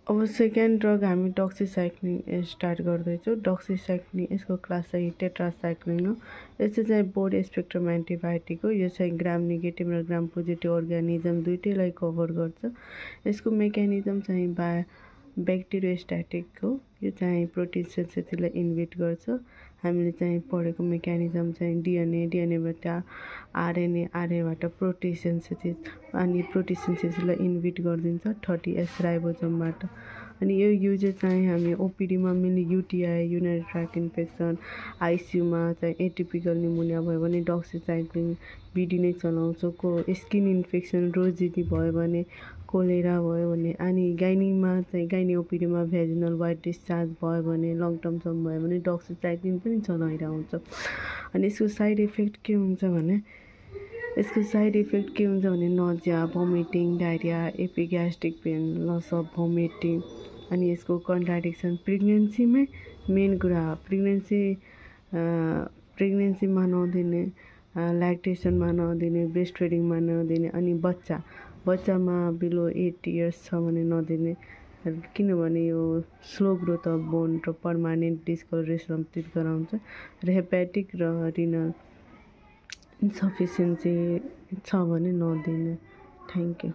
अब second drug हामी डक्सिसाइक्लिन start गर्दैछौँ। डक्सिसाइक्लिन यसको क्लास चाहिँ टेट्रासाइक्लिन हो। यस्तो चाहिँ ब्रोड स्पेक्ट्रम एन्टिबायोटिक हो। यो चाहिँ ग्राम नेगेटिभ र ग्राम पोजिटिभ अर्गानिजम दुइटैलाई कभर गर्छ। यसको मेकानिजम चाहिँ ब्याक्टेरियोस्ट्याटिक हो। यो चाहिँ प्रोटिन सेन्सेसलाई इन्हिबिट गर्छ। हामीले चाहिँ पढेको मेकानिजम चाहिँ डिएनएबाट आरएनएबाट प्रोटिन सेन्सेसिस अनि प्रोटिन सेन्सेसलाई इन्हिबिट गरिदिन्छ 30S राइबोसोमबाट। अनि यो युजेस चाहिँ हामी ओपिडीमा mainly UTI urinary tract infection, आइसियुमा चाहिँ एटिपिकल निमोनिया भयो भने डक्सिसाइक्लिन बिडी नै चलाउँछौँ। स्किन इन्फेक्सन रोजिडी भयो भने, कोलेरा भयो भने, अनि गाइनीमा चाहिँ गाइनी ओपिडीमा भेजिनल वाइट डिस्चार्ज भयो भने, लङ टर्मसम्म भयो भने डक्सिसाइक्लिन पनि चलाइरहन्छ। अनि यसको साइड इफेक्ट के हुन्छ भने nausea, vomiting, diarrhoea, epigastric pain, loss of vomiting. अनि यसको कन्ट्राडिक्सन प्रेग्नेन्सीमै मेन कुरा हो। प्रेग्नेन्सीमा नदिने, ल्याक्टेसनमा नदिने, ब्रेस्ट फिडिङमा नदिने, अनि बच्चामा बिलो 8 इयर्स छ भने नदिने, किनभने यो स्लो ग्रोथ अफ बोन र पर्मानेन्ट डिस्कलरेसन गराउँछ। र हेपाटिक र रिनल इन्सफिसियन्सी छ भने नदिने। Thank you.